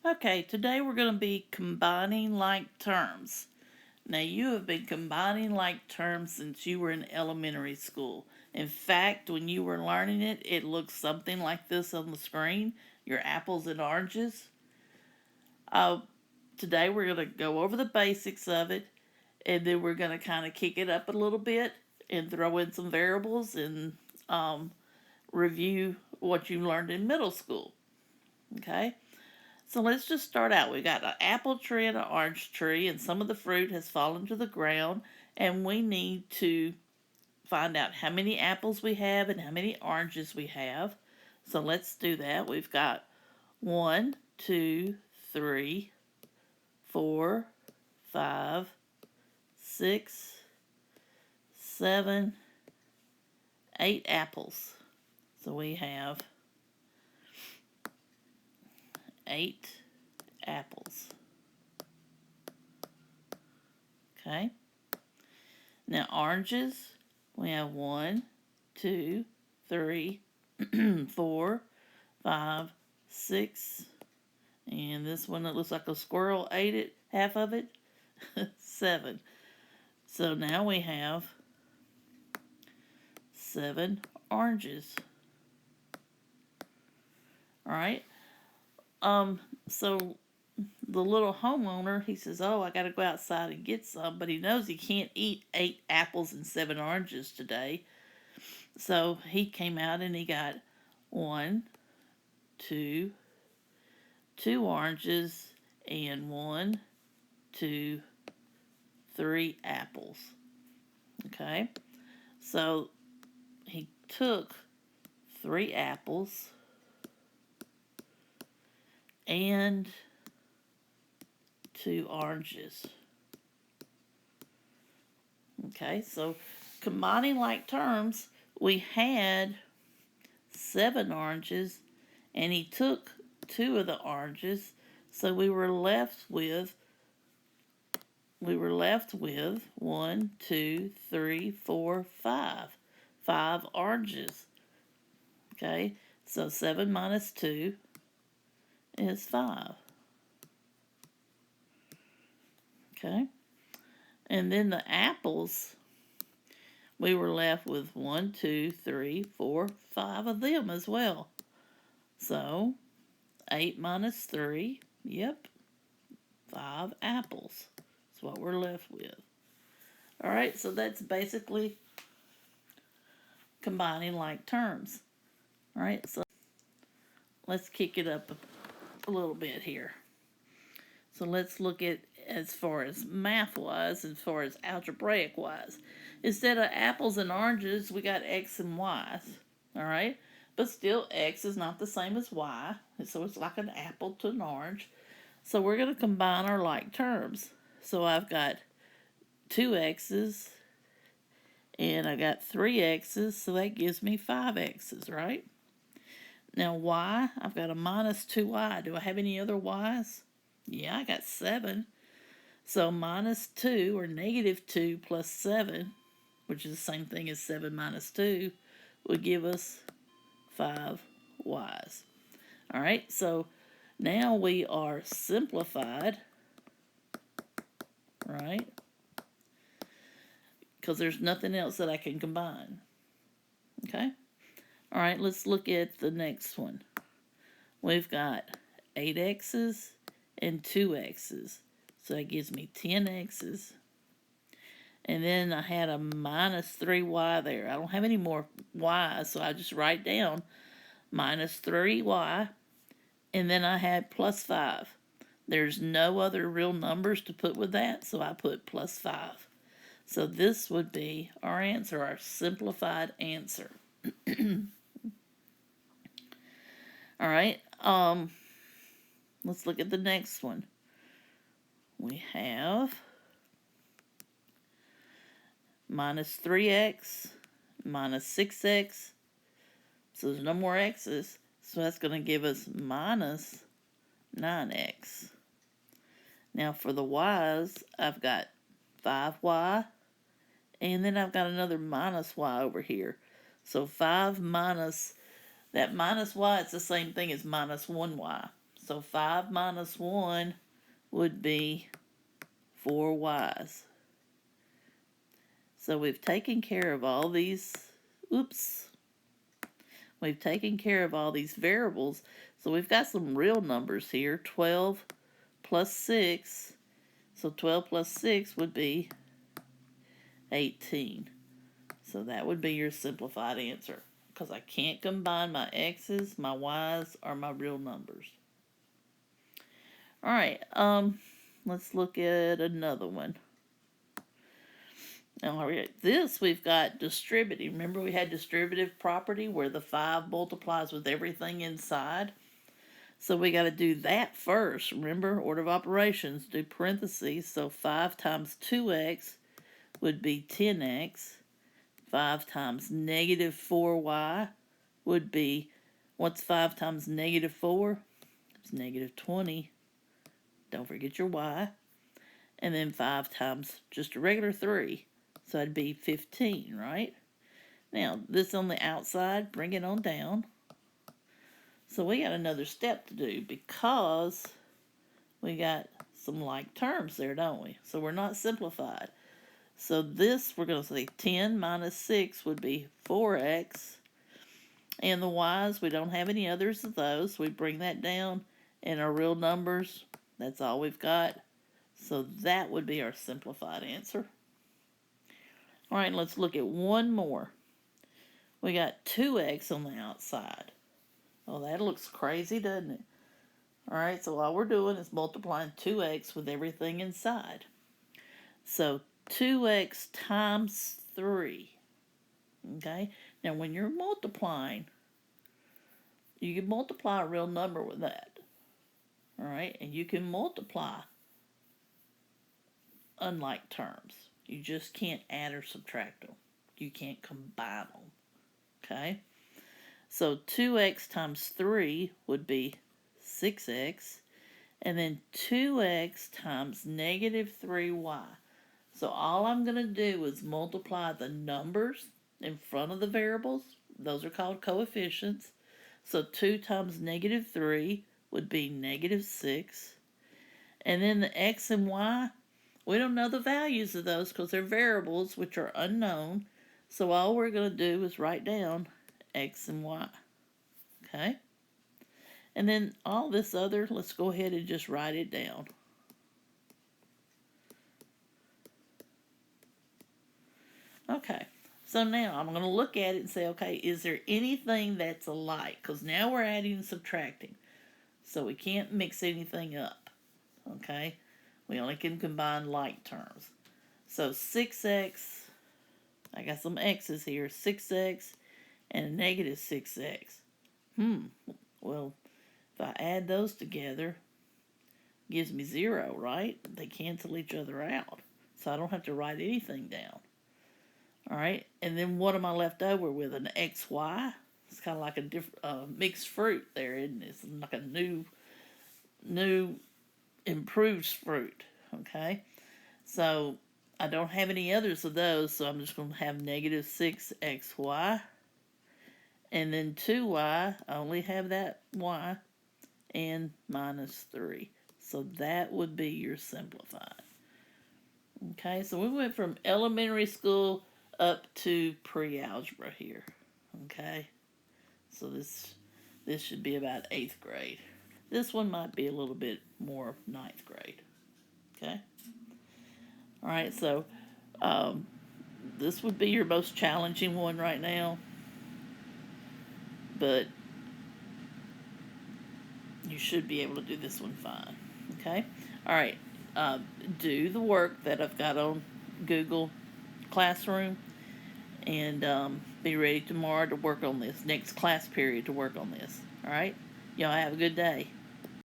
Okay, today we're going to be combining like terms. Now, you have been combining like terms since you were in elementary school. In fact, when you were learning it, it looks something like this on the screen, your apples and oranges. Uh, Today we're going to go over the basics of it, and then we're going to kind of kick it up a little bit and throw in some variables and um, review what you learned in middle school. Okay? So let's just start out. We got an apple tree and an orange tree, and some of the fruit has fallen to the ground, and we need to find out how many apples we have and how many oranges we have. So let's do that. We've got 1, 2, 3, 4, 5, 6, 7, 8 apples. So we have 8 apples. Okay. Now oranges, we have 1, 2, 3, 4, 5, 6, and this one that looks like a squirrel ate it, half of it, 7. So now we have 7 oranges. All right. So the little homeowner, he says, "Oh, I got to go outside and get some," but he knows he can't eat 8 apples and 7 oranges today. So he came out and he got one, two, 2 oranges, and 1, 2, 3 apples. Okay, so he took 3 apples and 2 oranges. Okay, so combining like terms, we had 7 oranges, and he took 2 of the oranges, so we were left with 1, 2, 3, 4, 5. 5 oranges. Okay, so 7 minus 2 is 5. Okay, and then the apples, we were left with 1, 2, 3, 4, 5 of them as well. So 8 minus 3, yep, 5 apples. That's what we're left with. All right, so that's basically combining like terms. All right, so let's kick it up a little bit here. So let's look at as far as math wise, as far as algebraic wise. Instead of apples and oranges, we got X and Y's. All right, but still X is not the same as Y, so it's like an apple to an orange. So we're going to combine our like terms. So I've got 2X's and I got 3X's, so that gives me 5X's, right? Now Y, I've got a minus 2Y. Do I have any other Y's? Yeah, I got 7. So minus 2, or negative 2 plus 7, which is the same thing as 7 minus 2, would give us 5 Y's. All right, so now we are simplified, right? Because there's nothing else that I can combine. Okay? All right, let's look at the next one. We've got 8X's and 2X's. So that gives me 10X's. And then I had a minus 3Y there. I don't have any more Y's, so I just write down minus 3Y. And then I had plus 5. There's no other real numbers to put with that, so I put plus 5. So this would be our answer, our simplified answer. All right, let's look at the next one. We have minus 3X, minus 6X. So there's no more X's. So that's going to give us minus 9X. Now for the Y's, I've got 5Y, and then I've got another minus Y over here. So 5 minus, that minus Y, it's the same thing as minus 1Y. So 5 minus 1 would be 4y's. So we've taken care of all these, we've taken care of all these variables. So we've got some real numbers here, 12 plus 6. So 12 plus 6 would be 18. So that would be your simplified answer, because I can't combine my x's, my y's, or my real numbers. Alright, let's look at another one. Alright, this we've got distributive. Remember we had distributive property where the 5 multiplies with everything inside? So we got to do that first. Remember, order of operations, do parentheses. So 5 times 2x would be 10x. 5 times negative 4y would be, what's 5 times negative 4? It's negative 20. Don't forget your y. And then 5 times just a regular 3. So that'd be 15, right? Now, this on the outside, bring it on down. So we got another step to do because we got some like terms there, don't we? So we're not simplified. So this, we're going to say 10 minus 6 would be 4x. And the y's, we don't have any others of those. We bring that down. And our real numbers, that's all we've got. So that would be our simplified answer. All right, let's look at one more. We got 2x on the outside. Oh, that looks crazy, doesn't it? All right, so all we're doing is multiplying 2x with everything inside. So 2x times 3. Okay, now when you're multiplying, you can multiply a real number with that. All right, and you can multiply unlike terms. You just can't add or subtract them. You can't combine them. Okay, so 2x times 3 would be 6x, and then 2x times negative 3y. So all I'm going to do is multiply the numbers in front of the variables. Those are called coefficients. So 2 times negative 3 would be negative 6. And then the x and y, we don't know the values of those because they're variables which are unknown. So all we're going to do is write down x and y. Okay? And then all this other, let's go ahead and just write it down. Okay, so now I'm going to look at it and say, okay, is there anything that's alike? Because now we're adding and subtracting. So we can't mix anything up. Okay, we only can combine like terms. So 6x, I got some x's here, 6x and a negative 6x. Well, if I add those together, it gives me 0, right? They cancel each other out. So I don't have to write anything down. All right, and then what am I left over with? An XY? It's kind of like a different mixed fruit there, isn't it? It's like a new improved fruit. Okay, so I don't have any others of those, so I'm just going to have negative 6xy, and then 2y. I only have that y, and minus 3. So that would be your simplified. Okay, so we went from elementary school up to pre-algebra here. Okay, so this should be about 8th grade. This one might be a little bit more 9th grade. Okay, all right, so this would be your most challenging one right now, but you should be able to do this one fine. Okay, all right, do the work that I've got on Google Classroom, and be ready tomorrow to work on this, next class period to work on this. All right? Y'all have a good day.